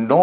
9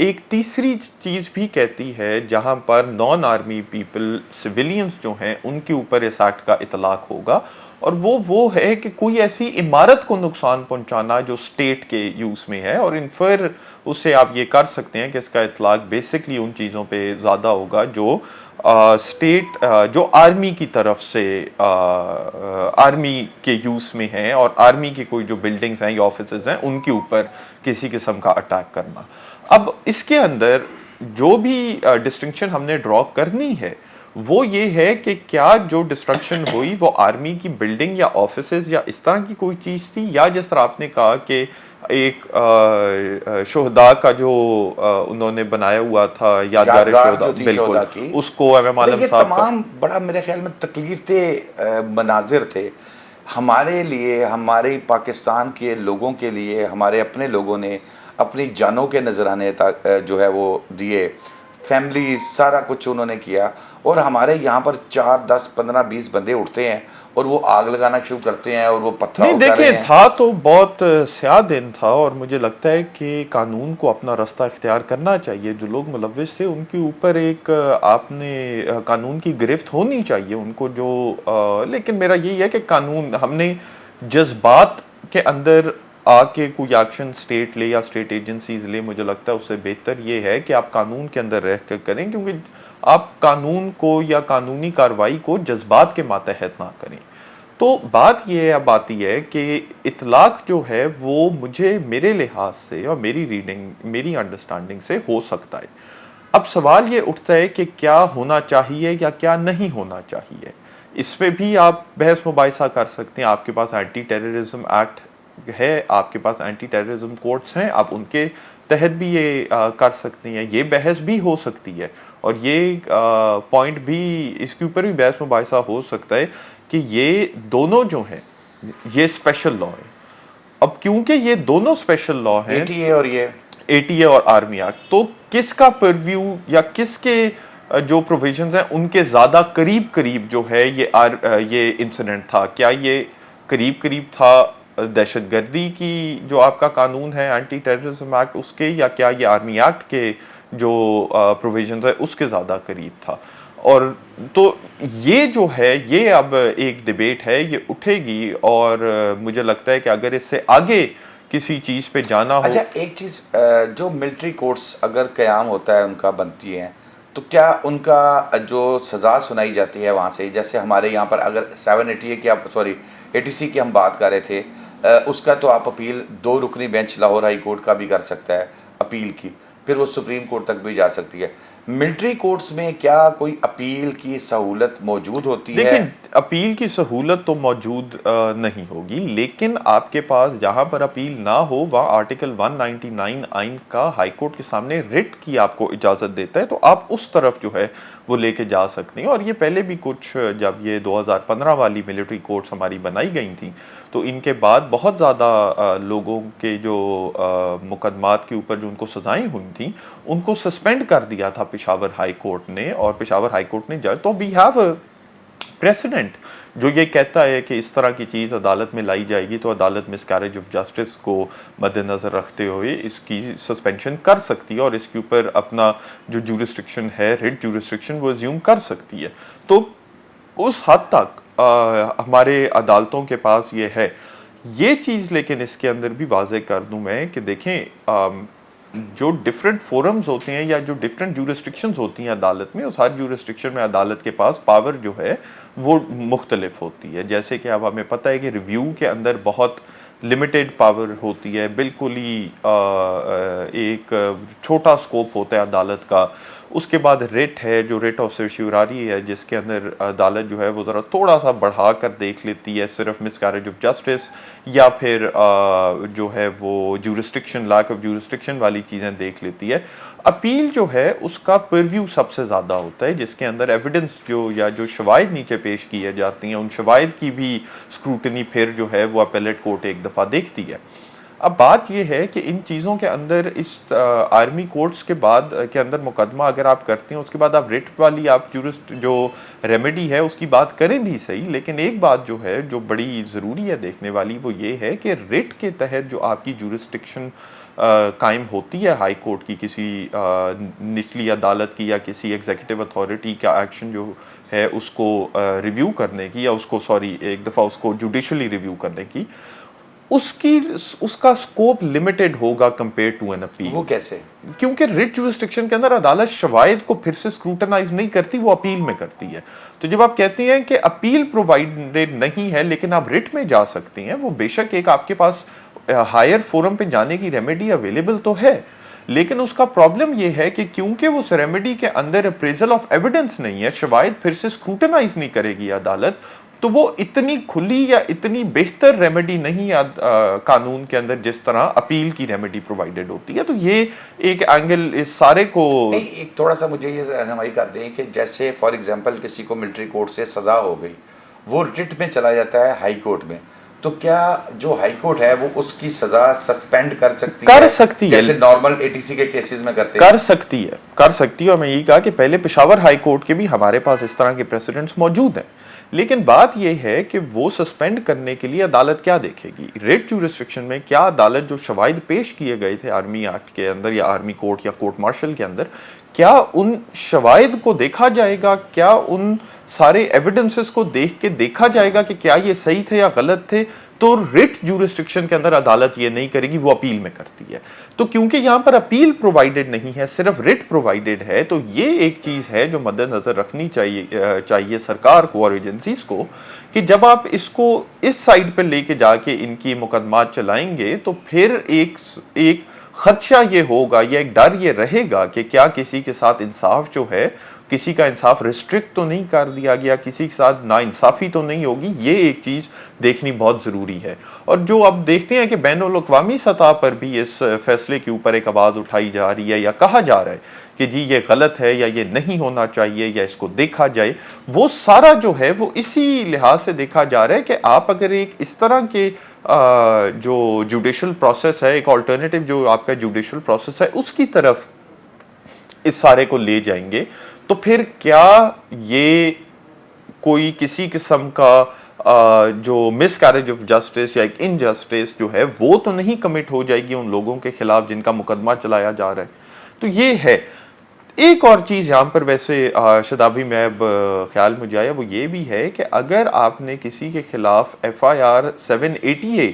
ایک تیسری چیز بھی کہتی ہے جہاں پر نان آرمی پیپل سویلینز جو ہیں ان کے اوپر اس ایکٹ کا اطلاق ہوگا، اور وہ ہے کہ کوئی ایسی عمارت کو نقصان پہنچانا جو اسٹیٹ کے یوز میں ہے، اور انفر اس سے آپ یہ کر سکتے ہیں کہ اس کا اطلاق بیسکلی ان چیزوں پہ زیادہ ہوگا جو اسٹیٹ جو آرمی کی طرف سے آرمی کے یوز میں ہیں، اور آرمی کی کوئی جو بلڈنگز ہیں یا آفیسز ہیں ان کے اوپر کسی قسم کا اٹیک کرنا۔ اب اس کے اندر جو بھی ڈسٹنکشن ہم نے ڈرا کرنی ہے وہ یہ ہے کہ کیا جو ڈسٹرکشن ہوئی وہ آرمی کی بلڈنگ یا آفیسز یا اس طرح کی کوئی چیز تھی، یا جس طرح آپ نے کہا کہ ایک شہداء کا جو انہوں نے بنایا ہوا تھا یادگار شہداء، بالکل اس کو ایم عالم صاحب کا تمام بڑا میرے خیال میں تکلیف دہ مناظر تھے ہمارے لیے، ہمارے پاکستان کے لوگوں کے لیے۔ ہمارے اپنے لوگوں نے اپنی جانوں کے نذرانے جو ہے وہ دیے، فیملیز سارا کچھ انہوں نے کیا، اور ہمارے یہاں پر 4 10 15 20 بندے اٹھتے ہیں اور وہ آگ لگانا شروع کرتے ہیں اور وہ پتھر نہیں دیکھیں، تھا تو بہت سیاہ دن تھا، اور مجھے لگتا ہے کہ قانون کو اپنا رستہ اختیار کرنا چاہیے۔ جو لوگ ملوث تھے ان کے اوپر ایک آپ نے قانون کی گرفت ہونی چاہیے ان کو، جو لیکن میرا یہی ہے کہ قانون ہم نے جذبات کے اندر آ کے کوئی ایکشن اسٹیٹ لے یا اسٹیٹ ایجنسیز لے، مجھے لگتا ہے اس سے بہتر یہ ہے کہ آپ قانون کے اندر رہ کر کریں، کیونکہ آپ قانون کو یا قانونی کارروائی کو جذبات کے ماتحت نہ کریں۔ تو بات یہ اب آتی ہے کہ اطلاق جو ہے وہ مجھے میرے لحاظ سے اور میری ریڈنگ میری انڈرسٹینڈنگ سے ہو سکتا ہے۔ اب سوال یہ اٹھتا ہے کہ کیا ہونا چاہیے یا کیا نہیں ہونا چاہیے، اس پہ بھی آپ بحث مباحثہ کر سکتے ہیں۔ آپ کے پاس اینٹی ٹیررزم ایکٹ ہے، آپ کے پاس اینٹی ٹیررزم کورٹس ہیں، آپ ان کے تحت بھی یہ کر سکتے ہیں، یہ بحث بھی ہو سکتی ہے، اور یہ پوائنٹ بھی اس کے اوپر بھی بحث مباحثہ ہو سکتا ہے کہ یہ دونوں جو ہیں یہ اسپیشل لا ہیں۔ اب کیونکہ یہ دونوں اسپیشل لا ہیں، ATA اور یہ ATA اور آرمی ایکٹ، تو کس کا پرویو یا کس کے جو پروویژنز ہیں ان کے زیادہ قریب جو ہے یہ انسیڈنٹ تھا؟ کیا یہ قریب تھا دہشت گردی کی جو آپ کا قانون ہے اینٹی ٹیررزم ایکٹ اس کے، یا کیا یہ آرمی ایکٹ کے جو پروویژنز ہے اس کے زیادہ قریب تھا؟ اور تو یہ جو ہے یہ اب ایک ڈیبیٹ ہے، یہ اٹھے گی، اور مجھے لگتا ہے کہ اگر اس سے آگے کسی چیز پہ جانا ہو۔ اچھا ایک چیز، جو ملٹری کورٹس اگر قیام ہوتا ہے ان کا بنتی ہیں، تو کیا ان کا جو سزا سنائی جاتی ہے وہاں سے، جیسے ہمارے یہاں پر اگر 780 کی ATC کی ہم بات کر رہے تھے، اس کا تو آپ اپیل 2 رکنی بینچ لاہور ہائی کورٹ کا بھی کر سکتا ہے اپیل کی، پھر وہ سپریم کورٹ تک بھی جا سکتی ہے۔ ملٹری کورٹس میں کیا کوئی اپیل کی سہولت موجود ہوتی ہے؟ دیکھیں، اپیل کی سہولت تو موجود نہیں ہوگی، لیکن آپ کے پاس جہاں پر اپیل نہ ہو وہاں آرٹیکل 199 آئین کا ہائی کورٹ کے سامنے ریٹ کی آپ کو اجازت دیتا ہے، تو آپ اس طرف جو ہے وہ لے کے جا سکتے ہیں۔ اور یہ پہلے بھی کچھ جب یہ 2015 والی ملٹری کورٹس ہماری بنائی گئی تھیں تو ان کے بعد بہت زیادہ لوگوں کے جو مقدمات کے اوپر جو ان کو سزائیں ہوئی تھیں ان کو سسپینڈ کر دیا تھا پشاور ہائی کورٹ نے، اور پشاور ہائی کورٹ نے جج تو وی ہیو اے پریسیڈنٹ جو یہ کہتا ہے کہ اس طرح کی چیز عدالت میں لائی جائے گی تو عدالت مس کیریج آف جسٹس کو مد نظر رکھتے ہوئے اس کی سسپینشن کر سکتی ہے، اور اس کے اوپر اپنا جو جورسڈکشن ہے ریٹ جورسڈکشن وہ ازیوم کر سکتی ہے۔ تو اس حد تک ہمارے عدالتوں کے پاس یہ ہے یہ چیز، لیکن اس کے اندر بھی واضح کر دوں میں کہ دیکھیں جو ڈفرینٹ فورمز ہوتے ہیں یا جو ڈفرینٹ جورسڈکشنز ہوتی ہیں عدالت میں، اس ہر جورسڈکشن میں عدالت کے پاس پاور جو ہے وہ مختلف ہوتی ہے۔ جیسے کہ اب ہمیں پتہ ہے کہ ریویو کے اندر بہت لمیٹڈ پاور ہوتی ہے، بالکل ہی ایک چھوٹا سکوپ ہوتا ہے عدالت کا۔ اس کے بعد ریٹ ہے جو ریٹ آف سرشیوراری ہے، جس کے اندر عدالت جو ہے وہ ذرا تھوڑا سا بڑھا کر دیکھ لیتی ہے، صرف مس کیریج آف جسٹس یا پھر جو ہے وہ جورسڈکشن لیک آف جورسڈکشن والی چیزیں دیکھ لیتی ہے۔ اپیل جو ہے اس کا پرویو سب سے زیادہ ہوتا ہے، جس کے اندر ایویڈنس جو شواہد نیچے پیش کیے جاتی ہیں ان شواہد کی بھی اسکروٹنی پھر جو ہے وہ اپیلیٹ کورٹ ایک دفعہ دیکھتی ہے۔ اب بات یہ ہے کہ ان چیزوں کے اندر اس آرمی کورٹس کے بعد کے اندر مقدمہ اگر آپ کرتے ہیں اس کے بعد آپ ریٹ والی آپ جو ریمیڈی ہے اس کی بات کریں بھی صحیح، لیکن ایک بات جو ہے جو بڑی ضروری ہے دیکھنے والی وہ یہ ہے کہ ریٹ کے تحت جو آپ کی جورسڈکشن قائم ہوتی ہے ہائی کورٹ کی کسی نچلی عدالت کی یا کسی ایگزیکٹو اتھارٹی کا ایکشن جو ہے اس کو ریویو کرنے کی یا اس کو ایک دفعہ اس کو جوڈیشلی ریویو کرنے کی، اس کا سکوپ لمیٹڈ ہوگا کمپیئر ٹو این اپیل۔ وہ کیسے؟ کیونکہ ریٹ جورسڈکشن کے اندر عدالت شواہد کو پھر سے اسکروٹنائز نہیں کرتی، وہ اپیل میں کرتی ہے۔ تو جب آپ کہتے ہیں کہ اپیل پرووائڈڈ نہیں ہے لیکن آپ ریٹ میں جا سکتے ہیں، وہ بے شک ایک آپ کے پاس ہائر فورم پہ جانے کی ریمیڈی اویلیبل تو ہے، لیکن اس کا پرابلم یہ ہے کہ کیونکہ وہ اس ریمیڈی کے اندر اپریزل آف ایویڈنس نہیں ہے، شواہد پھر سے اسکروٹنائز نہیں کرے گی عدالت، تو وہ اتنی کھلی یا اتنی بہتر ریمیڈی نہیں قانون کے اندر جس طرح اپیل کی ریمیڈی پرووائڈڈ ہوتی ہے۔ تو یہ ایک اینگل اس سارے کو ایک تھوڑا سا مجھے یہ رہنمائی کر دیں کہ جیسے فار ایگزامپل کسی کو ملٹری کورٹ سے سزا ہو گئی، وہ ریٹ میں چلا جاتا ہے ہائی کورٹ میں، تو کیا جو ہائی کورٹ ہے وہ اس کی سزا سسپینڈ کر سکتی ہے جیسے نارمل اے ٹی سی کے کیسز میں کرتے ہیں؟ کر سکتی ہے، اور میں یہی کہا کہ پہلے پشاور ہائی کورٹ کے بھی ہمارے پاس اس طرح کے پریسیڈنٹس موجود ہیں، لیکن بات یہ ہے کہ وہ سسپینڈ کرنے کے لیے عدالت کیا دیکھے گی؟ ریٹ جورسڈکشن میں کیا عدالت جو شواہد پیش کیے گئے تھے آرمی ایکٹ کے اندر یا آرمی کورٹ یا کورٹ مارشل کے اندر، کیا ان شواہد کو دیکھا جائے گا؟ کیا ان سارے ایویڈنسز کو دیکھ کے دیکھا جائے گا کہ کیا یہ صحیح تھے یا غلط تھے؟ تو ریٹ جورسڈکشن کے اندر عدالت یہ نہیں کرے گی، وہ اپیل میں کرتی ہے۔ تو کیونکہ یہاں پر اپیل پرووائڈڈ نہیں ہے، صرف ریٹ پرووائڈڈ ہے، تو یہ ایک چیز ہے جو مد نظر رکھنی چاہیے سرکار کو اور ایجنسیز کو، کہ جب آپ اس کو اس سائیڈ پہ لے کے جا کے ان کی مقدمات چلائیں گے تو پھر ایک خدشہ یہ ہوگا یا ایک ڈر یہ رہے گا کہ کیا کسی کے ساتھ انصاف جو ہے، کسی کا انصاف ریسٹرکٹ تو نہیں کر دیا گیا، کسی کے ساتھ ناانصافی تو نہیں ہوگی۔ یہ ایک چیز دیکھنی بہت ضروری ہے، اور جو اب دیکھتے ہیں کہ بین الاقوامی سطح پر بھی اس فیصلے کے اوپر ایک آواز اٹھائی جا رہی ہے یا کہا جا رہا ہے کہ جی یہ غلط ہے یا یہ نہیں ہونا چاہیے یا اس کو دیکھا جائے، وہ سارا جو ہے وہ اسی لحاظ سے دیکھا جا رہا ہے کہ آپ اگر ایک اس طرح کے جو جوڈیشل پروسیس ہے، ایک آلٹرنیٹیو جو آپ کا جوڈیشل پروسیس ہے، اس کی طرف اس سارے کو لے جائیں گے، تو پھر کیا یہ کوئی کسی قسم کا جو مس کیریج آف جسٹس یا ایک انجسٹس جو ہے وہ تو نہیں کمٹ ہو جائے گی ان لوگوں کے خلاف جن کا مقدمہ چلایا جا رہا ہے؟ تو یہ ہے ایک اور چیز یہاں پر ویسے شدابی میں اب خیال مجھے آیا، وہ یہ بھی ہے کہ اگر آپ نے کسی کے خلاف ایف آئی آر 780A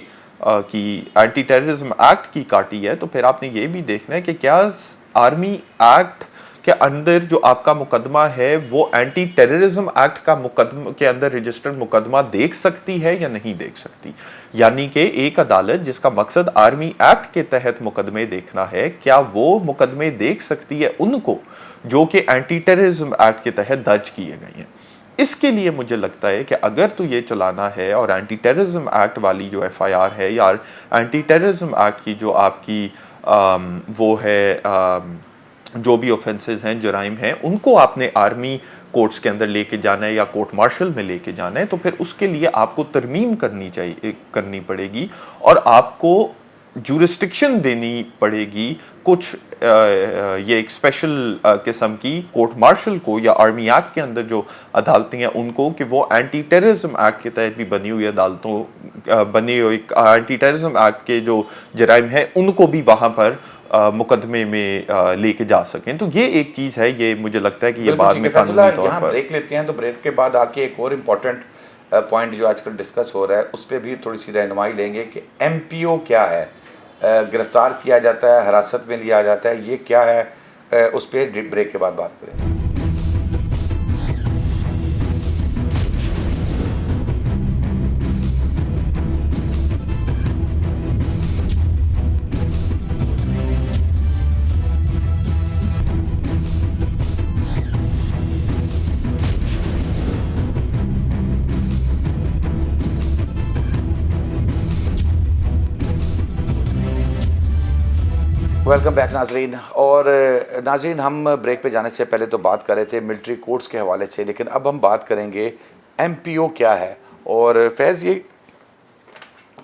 کی اینٹی ٹیررزم ایکٹ کی کاٹی ہے، تو پھر آپ نے یہ بھی دیکھنا ہے کہ کیا آرمی ایکٹ کے اندر جو آپ کا مقدمہ ہے وہ اینٹی ٹیررزم ایکٹ کا مقدمہ کے اندر رجسٹرڈ مقدمہ دیکھ سکتی ہے یا نہیں دیکھ سکتی۔ یعنی کہ ایک عدالت جس کا مقصد آرمی ایکٹ کے تحت مقدمے دیکھنا ہے، کیا وہ مقدمے دیکھ سکتی ہے ان کو جو کہ اینٹی ٹیررزم ایکٹ کے تحت درج کیے گئے ہیں؟ اس کے لیے مجھے لگتا ہے کہ اگر تو یہ چلانا ہے اور اینٹی ٹیررزم ایکٹ والی جو ایف آئی آر ہے یا اینٹی ٹیررزم ایکٹ کی جو آپ کی وہ ہے جو بھی اوفینسز ہیں، جرائم ہیں، ان کو آپ نے آرمی کورٹس کے اندر لے کے جانا ہے یا کورٹ مارشل میں لے کے جانا ہے، تو پھر اس کے لیے آپ کو ترمیم کرنی پڑے گی اور آپ کو جورسڈکشن دینی پڑے گی کچھ یہ ایک اسپیشل قسم کی کورٹ مارشل کو یا آرمی ایکٹ کے اندر جو عدالتیں ہیں ان کو، کہ وہ اینٹی ٹیررزم ایکٹ کے تحت بھی بنی ہوئی عدالتوں بنی ہوئی اینٹی ٹیررزم ایکٹ کے جو جرائم ہیں ان کو بھی وہاں پر مقدمے میں لے کے جا سکیں۔ تو یہ ایک چیز ہے، یہ مجھے لگتا ہے کہ یہ بعد میں قانونی طور پر بریک لیتے ہیں، تو بریک کے بعد آ کے ایک اور امپورٹنٹ پوائنٹ جو آج کل ڈسکس ہو رہا ہے اس پہ بھی تھوڑی سی رہنمائی لیں گے کہ ایم پی او کیا ہے، گرفتار کیا جاتا ہے، حراست میں لیا جاتا ہے، یہ کیا ہے، اس پہ بریک کے بعد بات کریں گے۔ ویلکم بیک ناظرین، اور ناظرین ہم بریک پہ جانے سے پہلے تو بات کر رہے تھے ملٹری کورٹس کے حوالے سے، لیکن اب ہم بات کریں گے ایم پی او کیا ہے، اور فیض یہ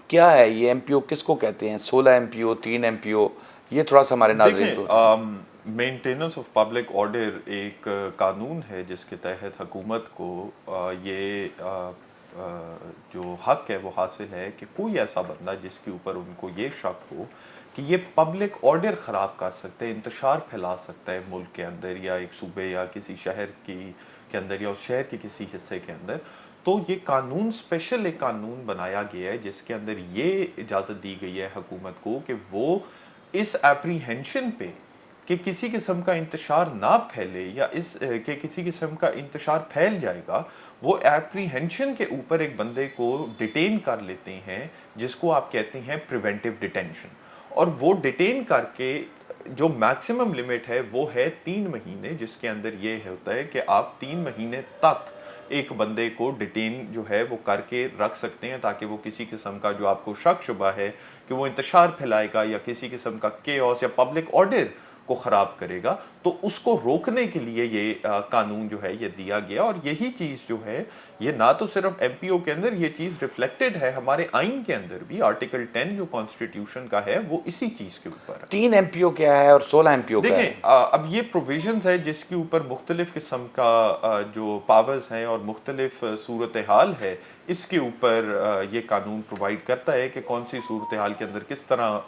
کیا ہے، یہ ایم پی او کس کو کہتے ہیں؟ 16 ایم پی او، 3 ایم پی او، یہ تھوڑا سا ہمارے ناظرین کو۔ مینٹیننس آف پبلک آرڈر ایک قانون ہے جس کے تحت حکومت کو یہ جو حق ہے وہ حاصل ہے کہ کوئی ایسا بندہ جس کے اوپر ان کو یہ شک ہو کہ یہ پبلک آرڈر خراب کر سکتے ہیں، انتشار پھیلا سکتا ہے ملک کے اندر یا ایک صوبے یا کسی شہر کے اندر یا اس شہر کے کسی حصے کے اندر، تو یہ قانون اسپیشل ایک قانون بنایا گیا ہے جس کے اندر یہ اجازت دی گئی ہے حکومت کو کہ وہ اس اپریہنشن پہ کہ کسی قسم کا انتشار نہ پھیلے یا اس کہ کسی قسم کا انتشار پھیل جائے گا، وہ اپریہنشن کے اوپر ایک بندے کو ڈیٹین کر لیتے ہیں جس کو آپ کہتے ہیں پریونٹیو ڈیٹینشن، اور وہ ڈیٹین کر کے جو میکسیمم لمٹ ہے وہ ہے 3 مہینے، جس کے اندر یہ ہوتا ہے کہ آپ 3 مہینے تک ایک بندے کو ڈیٹین جو ہے وہ کر کے رکھ سکتے ہیں تاکہ وہ کسی قسم کا جو آپ کو شک شبہ ہے کہ وہ انتشار پھیلائے گا یا کسی قسم کا کیوس یا پبلک آرڈر کو خراب کرے گا، تو اس کو روکنے کے لیے یہ قانون جو ہے یہ دیا گیا۔ اور یہی چیز جو ہے یہ نہ تو صرف ایم پی او کے اندر یہ چیز ریفلیکٹڈ ہے، ہمارے آئین کے اندر بھی آرٹیکل 10 جو کانسٹیٹیوشن کا ہے وہ اسی چیز کے اوپر ہے۔ 3 ایم پی او کیا ہے اور 16 ایم پی او کیا ہے؟ دیکھیں اب یہ پروویژنز ہے جس کے اوپر مختلف قسم کا جو پاورز ہیں اور مختلف صورتحال ہے، اس کے اوپر یہ قانون پرووائڈ کرتا ہے کہ کون سی صورتحال کے اندر کس طرح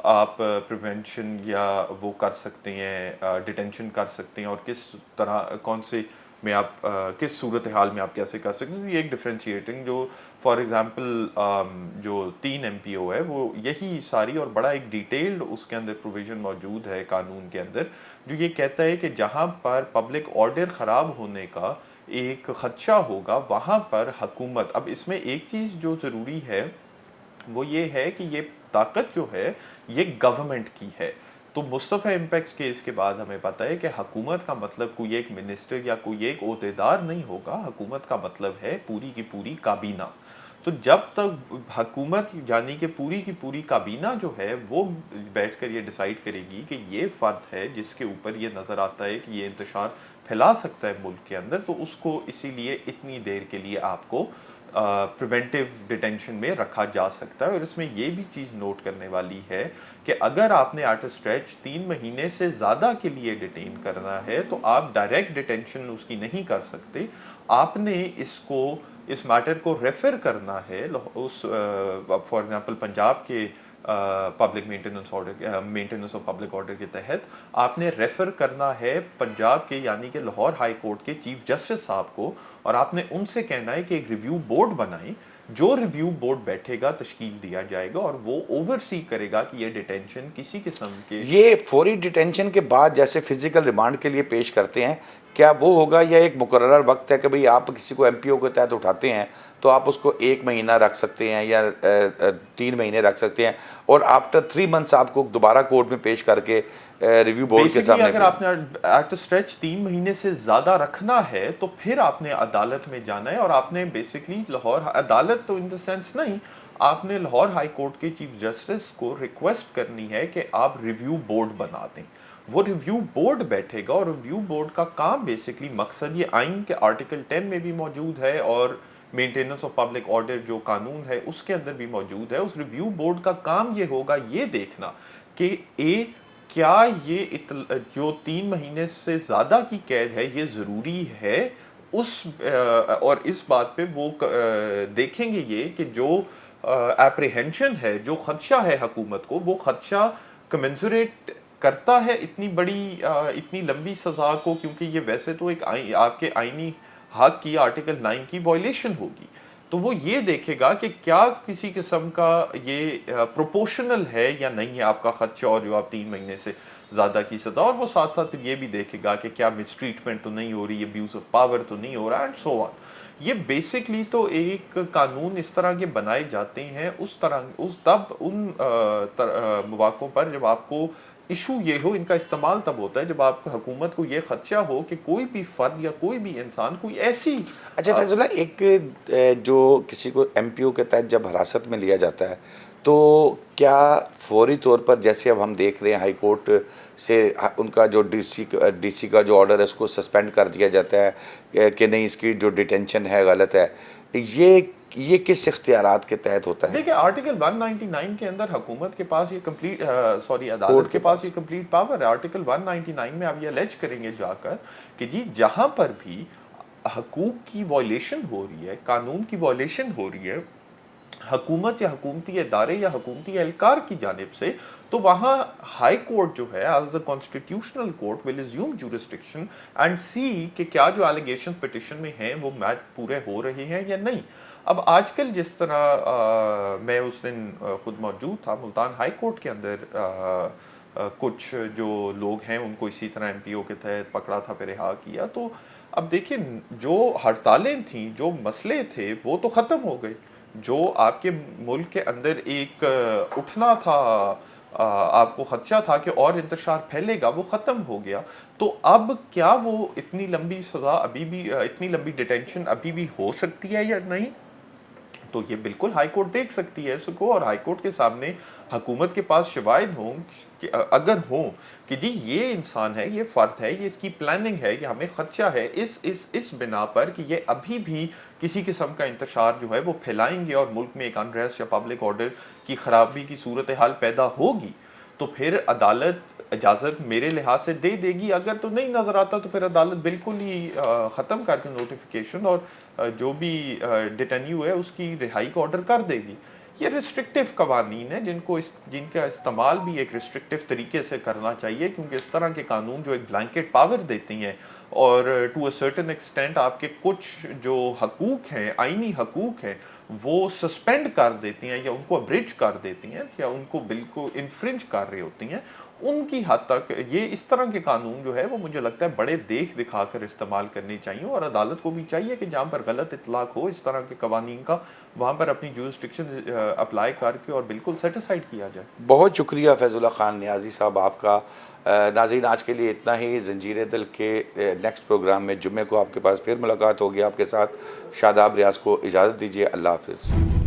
آپ پریونشن یا وہ کر سکتے ہیں، ڈیٹینشن کر سکتے ہیں، اور کس طرح کون سے میں آپ کس صورتحال میں آپ کیسے کر سکتے ہیں۔ یہ ایک ڈفرینشیٹنگ جو فار ایگزامپل جو 3 ایم پی او ہے وہ یہی ساری اور بڑا ایک ڈیٹیلڈ اس کے اندر پروویژن موجود ہے قانون کے اندر جو یہ کہتا ہے کہ جہاں پر پبلک آرڈر خراب ہونے کا ایک خدشہ ہوگا وہاں پر حکومت، اب اس میں ایک چیز جو ضروری ہے وہ یہ ہے کہ یہ طاقت جو ہے یہ گورنمنٹ کی ہے۔ تو مصطفی امپیکس کیس کے بعد ہمیں پتہ ہے کہ حکومت کا مطلب کوئی ایک منسٹر یا کوئی ایک عہدیدار نہیں ہوگا، حکومت کا مطلب ہے پوری کی پوری کابینہ۔ تو جب تک حکومت یعنی کہ پوری کی پوری کابینہ جو ہے وہ بیٹھ کر یہ ڈیسائیڈ کرے گی کہ یہ فرد ہے جس کے اوپر یہ نظر آتا ہے کہ یہ انتشار پھیلا سکتا ہے ملک کے اندر، تو اس کو اسی لیے اتنی دیر کے لیے آپ کو پریونٹیو ڈیٹینشن میں رکھا جا سکتا ہے۔ اور اس میں یہ بھی چیز نوٹ کرنے والی ہے کہ اگر آپ نے ایٹ اے اسٹریچ 3 مہینے سے زیادہ کے لیے ڈیٹین کرنا ہے تو آپ ڈائریکٹ ڈیٹینشن اس کی نہیں کر سکتے، آپ نے اس میٹر کو ریفر کرنا ہے اس فار ایگزامپل پنجاب کے public maintenance of public order کے تحت آپ نے ریفر کرنا ہے پنجاب کے یعنی کہ لاہور ہائی کورٹ کے چیف جسٹس صاحب کو، اور آپ نے ان سے کہنا ہے کہ ایک ریویو بورڈ بنائیں، جو ریویو بورڈ بیٹھے گا تشکیل دیا جائے گا اور وہ اوور سی کرے گا کہ یہ ڈیٹینشن کسی قسم کے یہ فوری ڈیٹینشن کے بعد جیسے فزیکل ریمانڈ کے لیے پیش کرتے ہیں، کیا وہ ہوگا یا ایک مقررہ وقت ہے کہ بھئی آپ کسی کو ایم پی او کے تحت اٹھاتے ہیں تو آپ اس کو 1 مہینہ رکھ سکتے ہیں یا 3 مہینے رکھ سکتے ہیں، اور آفٹر 3 منتھس آپ کو دوبارہ کورٹ میں پیش کر کے ریویو بورڈ کے سامنے؟ اگر آپ نے ایٹ اسٹریچ 3 مہینے سے زیادہ رکھنا ہے تو پھر آپ نے عدالت میں جانا ہے، اور آپ نے بیسکلی لاہور عدالت تو ان دا سینس نہیں، آپ نے لاہور ہائی کورٹ کے چیف جسٹس کو ریکویسٹ کرنی ہے کہ آپ ریویو بورڈ بنا دیں۔ وہ ریویو بورڈ بیٹھے گا، اور ریویو بورڈ کا کام بیسکلی مقصد یہ آئین کے آرٹیکل 10 میں بھی موجود ہے اور مینٹیننس آف پبلک آرڈر جو قانون ہے اس کے اندر بھی موجود ہے۔ اس ریویو بورڈ کا کام یہ ہوگا یہ دیکھنا کہ کیا یہ جو 3 مہینے سے زیادہ کی قید ہے یہ ضروری ہے، اور اس بات پہ وہ دیکھیں گے یہ کہ جو اپریہنشن ہے، جو خدشہ ہے حکومت کو، وہ خدشہ کمنسوریٹ کرتا ہے اتنی بڑی اتنی لمبی سزا کو، کیونکہ یہ ویسے تو ایک آپ کے آئینی حق کی آرٹیکل 9 کی وائلیشن ہوگی، تو وہ یہ دیکھے گا کہ کیا کسی قسم کا یہ پروپورشنل ہے یا نہیں ہے آپ کا خدشہ اور جو آپ 3 مہینے سے زیادہ کی سزا، اور وہ ساتھ ساتھ پھر یہ بھی دیکھے گا کہ کیا مس ٹریٹمنٹ تو نہیں ہو رہی، ابیوز آف پاور تو نہیں ہو رہا، اینڈ سو آن۔ یہ بیسکلی تو ایک قانون اس طرح کے بنائے جاتے ہیں تب ان مواقعوں پر جب آپ کو ایشو یہ ہو، ان کا استعمال تب ہوتا ہے جب آپ حکومت کو یہ خدشہ ہو کہ کوئی بھی فرد یا کوئی بھی انسان کوئی ایسی اچھا فیض اللہ، ایک جو کسی کو ایم پی او کے تحت جب حراست میں لیا جاتا ہے تو کیا فوری طور پر، جیسے اب ہم دیکھ رہے ہیں ہائی کورٹ سے ان کا جو ڈی سی کا جو آرڈر ہے اس کو سسپینڈ کر دیا جاتا ہے کہ نہیں اس کی جو ڈیٹینشن ہے غلط ہے، یہ کس اختیارات کے تحت ہوتا ہے؟ دیکھیں آرٹیکل 199 کے اندر حکومت کے پاس یہ کمپلیٹ عدالت کے پاس یہ کمپلیٹ پاور ہے۔ آرٹیکل 199 میں آپ یہ الیج کریں گے جا کر کہ جی جہاں پر بھی حقوق کی وائلیشن ہو رہی ہے، قانون کی وائلیشن ہو رہی ہے، حکومت یا حکومتی ادارے یا حکومتی اہلکار کی جانب سے، تو وہاں ہائی کورٹ جو ہے is the constitutional court will assume jurisdiction and see کہ کیا جو ایلیگیشن پٹیشن میں ہیں وہ میچ پورے ہو رہے ہیں یا نہیں۔ اب آج کل جس طرح میں اس دن خود موجود تھا ملتان ہائی کورٹ کے اندر، کچھ جو لوگ ہیں ان کو اسی طرح ایم پی او کے تحت پکڑا تھا، پھر رہا کیا، تو اب دیکھیں جو ہڑتالیں تھیں، جو مسئلے تھے وہ تو ختم ہو گئے، جو آپ کے ملک کے اندر ایک اٹھنا تھا، آپ کو خدشہ تھا کہ اور انتشار پھیلے گا، وہ ختم ہو گیا۔ تو اب کیا وہ اتنی لمبی سزا ابھی بھی، اتنی لمبی ڈیٹینشن ابھی بھی ہو سکتی ہے یا نہیں؟ تو یہ بالکل ہائی کورٹ دیکھ سکتی ہے اس کو، اور ہائی کورٹ کے سامنے حکومت کے پاس شواہد ہوں کہ اگر ہوں کہ جی یہ انسان ہے، یہ فرد ہے، یہ اس کی پلاننگ ہے، کہ ہمیں خدشہ ہے اس بنا پر کہ یہ ابھی بھی کسی قسم کا انتشار جو ہے وہ پھیلائیں گے اور ملک میں ایک انریسٹ یا پبلک آرڈر کی خرابی کی صورتحال پیدا ہوگی، تو پھر عدالت اجازت میرے لحاظ سے دے دے گی۔ اگر تو نہیں نظر آتا تو پھر عدالت بالکل ہی ختم کر کے نوٹیفیکیشن اور جو بھی ڈیٹینیو ہے اس کی رہائی کا آرڈر کر دے گی۔ یہ ریسٹرکٹیو قوانین ہیں جن کا استعمال بھی ایک ریسٹرکٹیو طریقے سے کرنا چاہیے، کیونکہ اس طرح کے قانون جو ایک بلینکٹ پاور دیتی ہیں اور ٹو اے سرٹن ایکسٹینٹ آپ کے کچھ جو حقوق ہیں، آئینی حقوق ہیں، وہ سسپینڈ کر دیتی ہیں یا ان کو ابریج کر دیتی ہیں یا ان کو بالکل انفرنج کر رہی ہوتی ہیں، ان کی حد تک یہ اس طرح کے قانون جو ہے وہ مجھے لگتا ہے بڑے دیکھ دکھا کر استعمال کرنے چاہیے، اور عدالت کو بھی چاہیے کہ جہاں پر غلط اطلاق ہو اس طرح کے قوانین کا، وہاں پر اپنی جورسڈکشن اپلائی کر کے اور بالکل سیٹسفائیڈ کیا جائے۔ بہت شکریہ فیض اللہ خان نیازی صاحب آپ کا۔ ناظرین آج کے لیے اتنا ہی۔ زنجیر دل کے نیکسٹ پروگرام میں جمعے کو آپ کے پاس پھر ملاقات ہوگی۔ آپ کے ساتھ شاداب ریاض کو اجازت دیجیے۔ اللہ حافظ۔